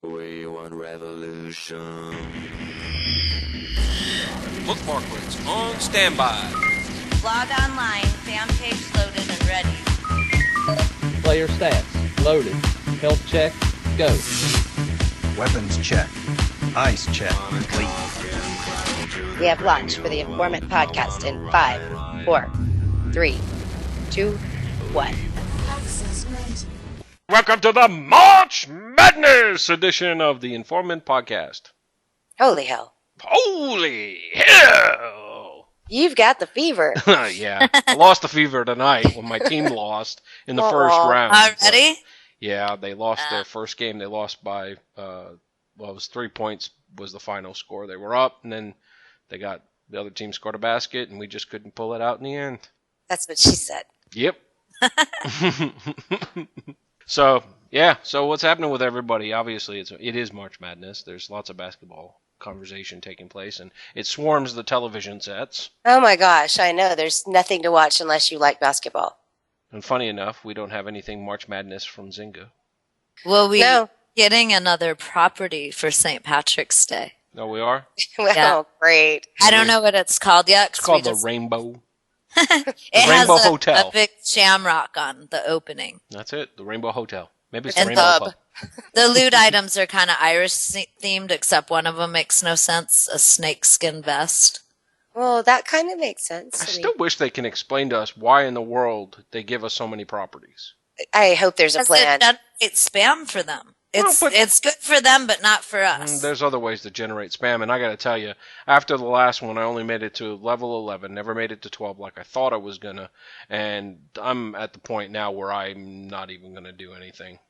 We want revolution. Spocklets on standby. Log online, fan page loaded and ready. Player stats, loaded. Health check, go. Weapons check. Eyes check, complete. We have launched for the Informant podcast in 5, 4, 3, 2, 1. Welcome to the March Madness edition of the Informant podcast. Holy hell. Holy hell! You've got the fever. Yeah, I lost the fever tonight when my team lost in the first round. Already? Yeah, they lost their first game. They lost by, it was 3 points was the final score. They were up, and then the other team scored a basket, and we just couldn't pull it out in the end. That's what she said. Yep. So what's happening with everybody? Obviously, it is March Madness. There's lots of basketball conversation taking place, and it swarms the television sets. Oh my gosh, I know. There's nothing to watch unless you like basketball. And funny enough, we don't have anything March Madness from Zynga. Will we No. getting another property for St. Patrick's Day? No, we are? Well, Yeah. great. I don't know what it's called yet. It's called the Rainbow. It Rainbow has Hotel. a big shamrock on the opening. That's it, the Rainbow Hotel. Maybe it's And the Rainbow pub. Club. The loot items are kind of Irish themed, except one of them makes no sense. A snakeskin vest. Well, that kind of makes sense. I still wish they can explain to us why in the world they give us so many properties. I hope there's a Because plan. it generates spam for them. It's good for them, but not for us. There's other ways to generate spam, and I gotta tell you, after the last one, I only made it to level 11, never made it to 12 like I thought I was gonna, and I'm at the point now where I'm not even gonna do anything.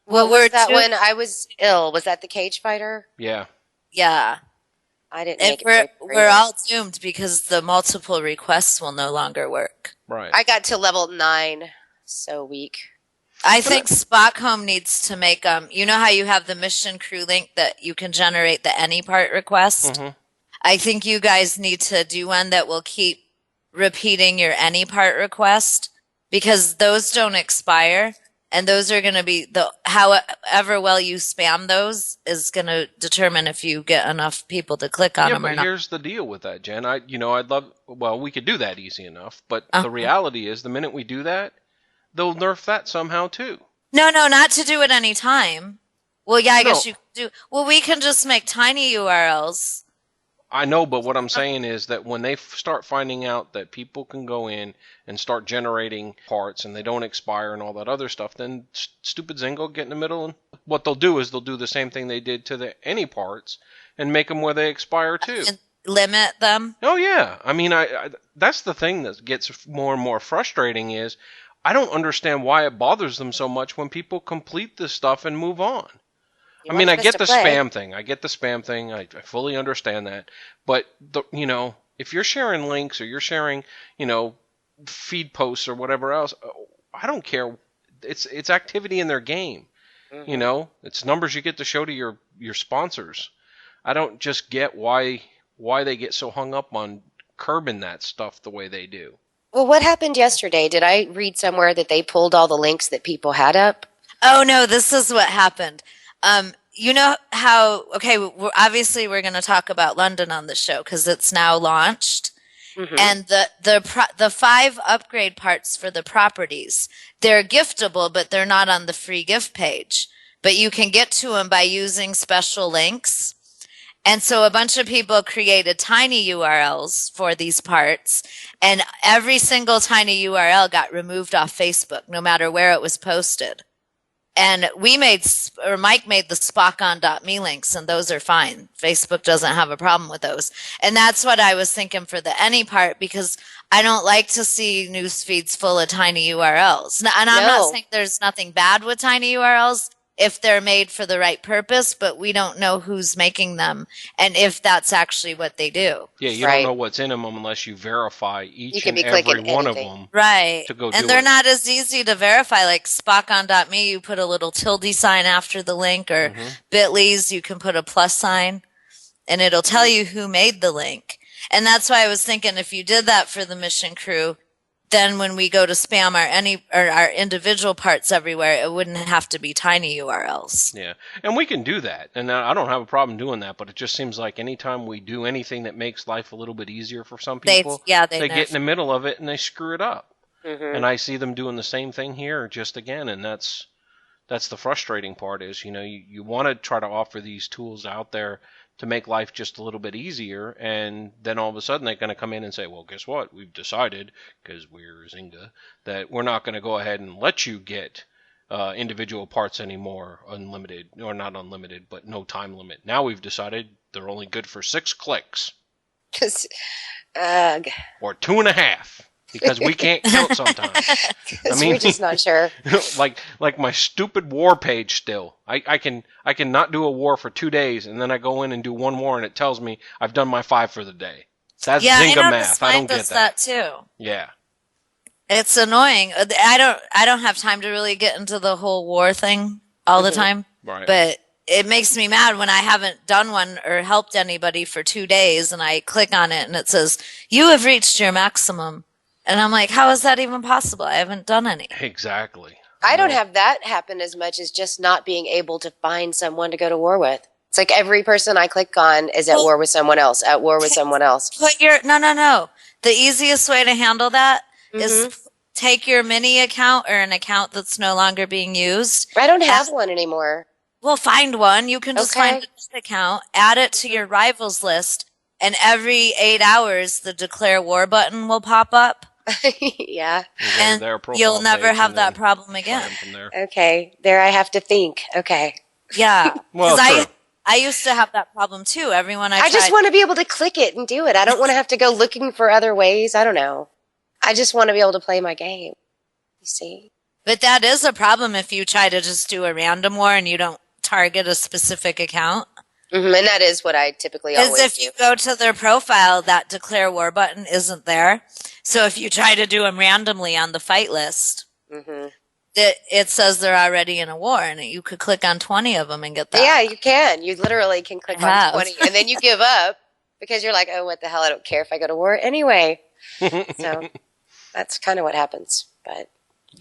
What was that when I was ill? Was that the cage fighter? Yeah. Yeah. I didn't And make it. we're all doomed because the multiple requests will no longer work. Right. I got to level 9. So weak. I think Spockholm needs to make you know how you have the mission crew link that you can generate the any part request? Mhm. I think you guys need to do one that will keep repeating your any part request because those don't expire and those are going to be however well you spam those is going to determine if you get enough people to click on them or but not. here's the deal with that, Jen. We could do that easy enough, but the reality is the minute we do that, they'll nerf that somehow too. No, not to do it any time. Well, yeah, I guess you could do. Well, we can just make tiny URLs. I know, but what I'm saying is that when they start finding out that people can go in and start generating parts and they don't expire and all that other stuff, then stupid Zynga will get in the middle. And what they'll do is they'll do the same thing they did to the any parts and make them where they expire too. And limit them. Oh yeah, I mean, I that's the thing that gets more and more frustrating is I don't understand why it bothers them so much when people complete this stuff and move on. I mean, I get the spam thing. I fully understand that. But, if you're sharing links or you're sharing, feed posts or whatever else, I don't care. It's activity in their game. Mm-hmm. It's numbers you get to show to your sponsors. I don't just get why they get so hung up on curbing that stuff the way they do. Well, what happened yesterday? Did I read somewhere that they pulled all the links that people had up? Oh, no, this is what happened. You know how, okay, obviously we're going to talk about London on the show because it's now launched. Mm-hmm. And the 5 upgrade parts for the properties, they're giftable, but they're not on the free gift page. But you can get to them by using special links. And so a bunch of people created tiny URLs for these parts, and every single tiny URL got removed off Facebook, no matter where it was posted. And Mike made the spockon.me links, and those are fine. Facebook doesn't have a problem with those. And that's what I was thinking for the any part, because I don't like to see news feeds full of tiny URLs. And I'm not saying there's nothing bad with tiny URLs if they're made for the right purpose, but we don't know who's making them and if that's actually what they do. Yeah, you don't know what's in them unless you verify each and every one of them. Right. To go and they're not as easy to verify. Like spockon.me, you put a little tilde sign after the link, or Bitly's, you can put a plus sign, and it'll tell you who made the link. And that's why I was thinking if you did that for the mission crew, then when we go to spam our individual parts everywhere, it wouldn't have to be tiny URLs. Yeah, and we can do that, and I don't have a problem doing that. But it just seems like anytime we do anything that makes life a little bit easier for some people, they get in the middle of it and they screw it up. Mm-hmm. And I see them doing the same thing here, just again, and that's the frustrating part. Is you want to try to offer these tools out there to make life just a little bit easier, and then all of a sudden they're going to come in and say, well, guess what? We've decided, because we're Zynga, that we're not going to go ahead and let you get individual parts anymore, unlimited, or not unlimited, but no time limit. Now we've decided they're only good for 6 clicks. Or 2.5. Because we can't count sometimes. We're just not sure. like my stupid war page still. I can not do a war for 2 days, and then I go in and do one war, and it tells me I've done my 5 for the day. That's Zynga math. I don't get that. Too. Yeah. It's annoying. I don't have time to really get into the whole war thing all the time. Right. But it makes me mad when I haven't done one or helped anybody for 2 days, and I click on it, and it says, you have reached your maximum. And I'm like, how is that even possible? I haven't done any. Exactly. I don't have that happen as much as just not being able to find someone to go to war with. It's like every person I click on is at war with someone else, at war with someone else. No. The easiest way to handle that is take your mini account or an account that's no longer being used. I don't have one anymore. Well, find one. You can just find an account, add it to your rivals list, and every 8 hours the declare war button will pop up. Yeah. And you'll never have that problem again. Okay. There I have to think. Okay. Yeah. Well, I used to have that problem too. I just want to be able to click it and do it. I don't want to have to go looking for other ways. I don't know. I just want to be able to play my game. You see? But that is a problem if you try to just do a random war and you don't target a specific account. Mm-hmm, and that is what I typically always do. Because if you go to their profile, that declare war button isn't there. So if you try to do them randomly on the fight list, it says they're already in a war, and you could click on 20 of them and get that. Yeah, you can. You literally can click on 20, and then you give up because you're like, oh, what the hell? I don't care if I go to war anyway. So that's kind of what happens. But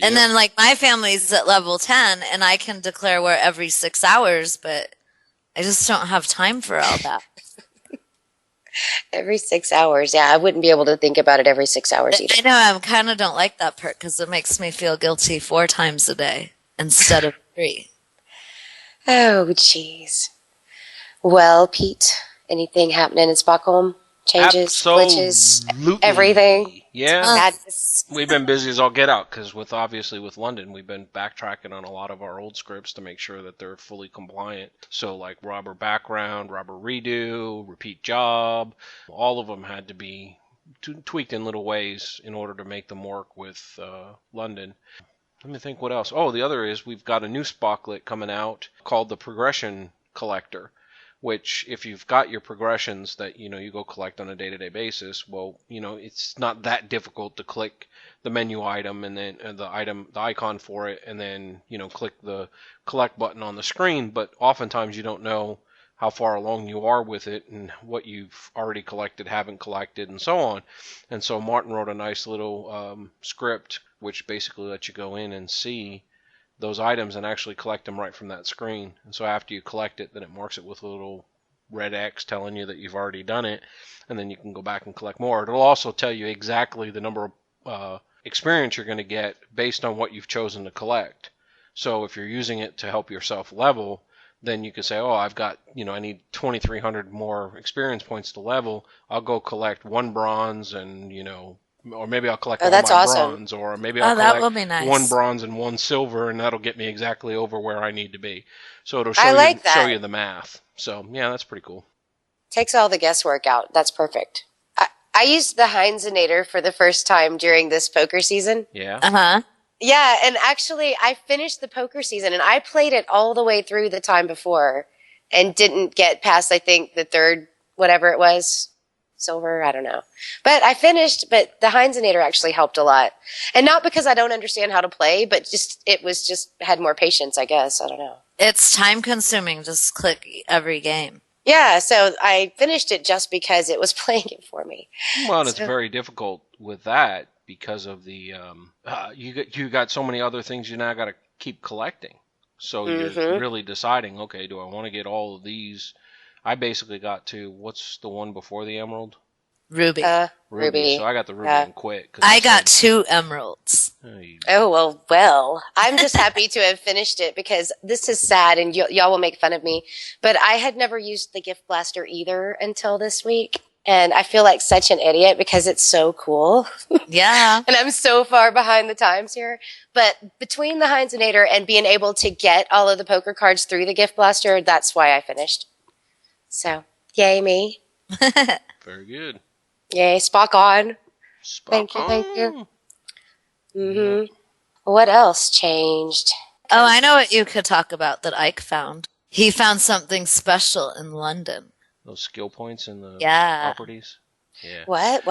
and then, like, my family's at level 10, and I can declare war every 6 hours, but I just don't have time for all that. Every 6 hours. Yeah, I wouldn't be able to think about it every 6 hours either. I know, I kind of don't like that part because it makes me feel guilty 4 times a day instead of 3. Oh, jeez. Well, Pete, anything happening in Spockholm? Changes, glitches, everything? Yeah. We've been busy as all get out because obviously with London, we've been backtracking on a lot of our old scripts to make sure that they're fully compliant. So like robber background, robber redo, repeat job, all of them had to be tweaked in little ways in order to make them work with London. Let me think what else. Oh, the other is we've got a new Spocklet coming out called the Progression Collector, which if you've got your progressions that, you go collect on a day-to-day basis, well, it's not that difficult to click the menu item and then the icon for it, and then, click the collect button on the screen. But oftentimes you don't know how far along you are with it and what you've already collected, haven't collected, and so on. And so Martin wrote a nice little script which basically lets you go in and see those items and actually collect them right from that screen. And so after you collect it, then it marks it with a little red X telling you that you've already done it, and then you can go back and collect more. It'll also tell you exactly the number of experience you're going to get based on what you've chosen to collect. So if you're using it to help yourself level, then you can say, oh, I've got, I need 2,300 more experience points to level. I'll go collect 1 bronze and, or maybe I'll collect all my bronze, or maybe I'll collect 1 bronze and 1 silver, and that'll get me exactly over where I need to be. So it'll show you the math. So yeah, that's pretty cool. Takes all the guesswork out. That's perfect. I used the Heinzenator for the first time during this poker season. Yeah. Yeah, and actually I finished the poker season, and I played it all the way through the time before and didn't get past, I think, the 3rd, whatever it was. Silver, I don't know. But I finished, but the Heinzenator actually helped a lot. And not because I don't understand how to play, but had more patience, I guess. I don't know. It's time consuming, just click every game. Yeah, so I finished it just because it was playing it for me. Well, and it's very difficult with that because of the you got so many other things you now got to keep collecting. So you're really deciding, okay, do I want to get all of these? I basically got to, what's the one before the emerald? Ruby. Ruby. So I got the ruby and quit. I got 2 emeralds. Oh, well. I'm just happy to have finished it because this is sad and y'all will make fun of me. But I had never used the gift blaster either until this week. And I feel like such an idiot because it's so cool. Yeah. And I'm so far behind the times here. But between the Heinzenator and being able to get all of the poker cards through the gift blaster, that's why I finished. So, yay me. Very good. Yay, Spock on. Spock Thank you. Mm-hmm. What else changed? Oh, I know what you could talk about that Ike found. He found something special in London. Those skill points in the Yeah. properties. Yeah. What?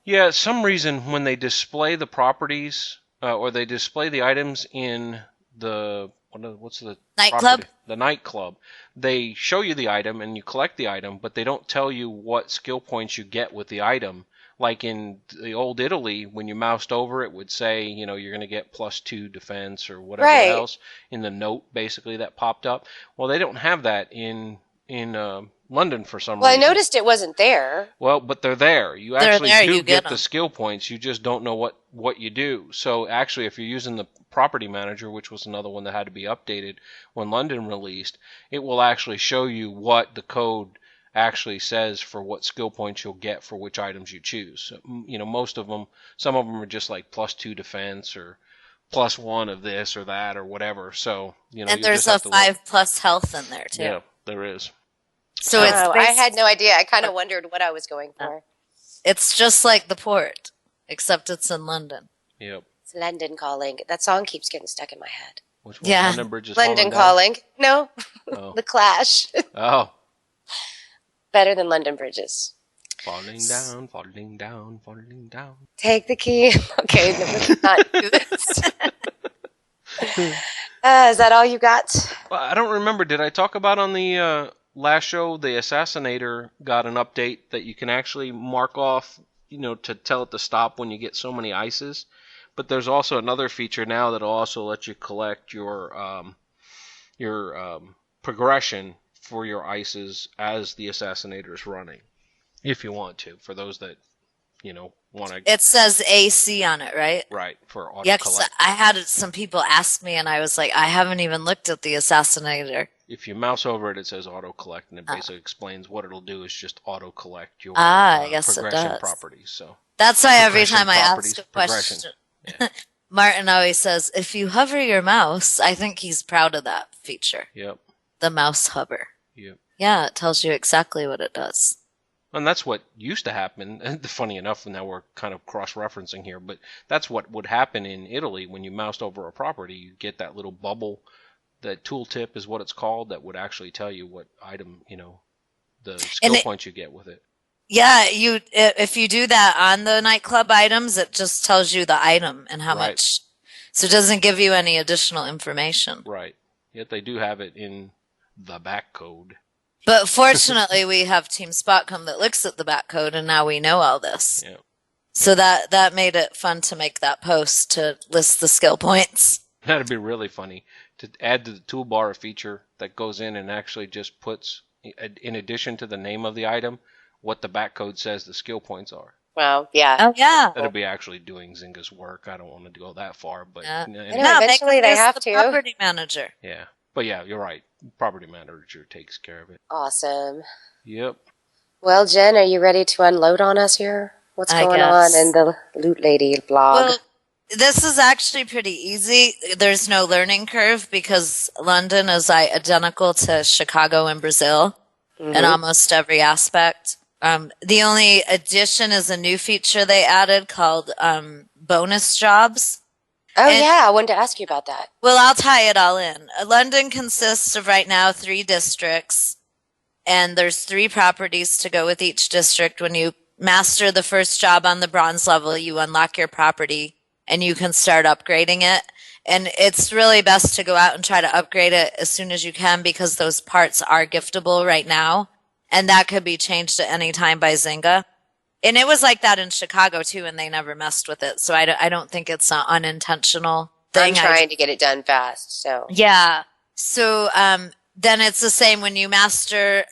Yeah, some reason when they display the properties or they display the items in the what's the Nightclub? property? The nightclub, they show you the item and you collect the item, but they don't tell you what skill points you get with the item. Like in the old Italy, when you moused over, it would say, you know, you're going to get +2 defense or whatever else in the note, basically, that popped up. Well, they don't have that in London for some reason. Well, I noticed it wasn't there. Well, but they're there. You They're actually there, do you get get the skill points. You just don't know what you do. So actually, if you're using the property manager, which was another one that had to be updated when London released, it will actually show you what the code actually says for what skill points you'll get for which items you choose. You know, most of them, some of them are just like +2 defense or +1 of this or that or whatever. So, you know, And there's a 5+ health in there, too. Yeah, there is. So I had no idea. I kind of wondered what I was going for. It's just like the port, except it's in London. Yep. It's London Calling. That song keeps getting stuck in my head. Which one? Yeah. London Bridge is London falling down? Calling. No. Oh. The Clash. Oh. Better than London Bridges. Falling down, falling down, falling down. Take the key. Okay, no, let's not do this. Is that all you got? Well, I don't remember. Did I talk about on the last show, the Assassinator got an update that you can actually mark off, you know, to tell it to stop when you get so many ices. But there's also another feature now that'll also let you collect your progression for your ices as the Assassinator is running, if you want to. For those that, you know, want to. It says AC on it, right? Right, for auto Yeah, 'cause collect. I had some people ask me, and I was like, I haven't even looked at the Assassinator. If you mouse over it, it says auto collect, and it basically explains what it'll do is just auto collect your I guess it progression does. properties. So That's why every Progression time I properties, ask a progression. question, Yeah. Martin always says, if you hover your mouse, I think he's proud of that feature, Yep. the mouse hover. Yep. Yeah, it tells you exactly what it does. And that's what used to happen. And funny enough, now we're kind of cross-referencing here, but that's what would happen in Italy when you moused over a property. You get that little bubble. That tooltip is what it's called. That would actually tell you what item, you know, the skill points you get with it. Yeah, if you do that on the nightclub items, it just tells you the item and how Right. much. So it doesn't give you any additional information. Right. Yet they do have it in the back code. But fortunately, we have Team Spockholm that looks at the back code, and now we know all this. Yeah. So that made it fun to make that post to list the skill points. That'd be really funny to add to the toolbar a feature that goes in and actually just puts, in addition to the name of the item, what the back code says the skill points are. Well, yeah. Oh yeah. That'd be actually doing Zynga's work. I don't want to go that far, but Yeah. anyway. No, eventually make they this have the to. Property manager. Yeah. But yeah, you're right. Property manager takes care of it. Awesome. Yep. Well, Jen, are you ready to unload on us here? What's I going guess. on in the Loot Lady blog? Well, this is actually pretty easy. There's no learning curve because London is identical to Chicago and Brazil in almost every aspect. The only addition is a new feature they added called bonus jobs. Oh, and- yeah. I wanted to ask you about that. Well, I'll tie it all in. London consists of right now 3 districts, and there's 3 properties to go with each district. When you master the first job on the bronze level, you unlock your property and you can start upgrading it. And it's really best to go out and try to upgrade it as soon as you can because those parts are giftable right now. And that could be changed at any time by Zynga. And it was like that in Chicago too, and they never messed with it. So I don't think it's an unintentional thing. I'm trying to get it done fast. So yeah. So then it's the same when you master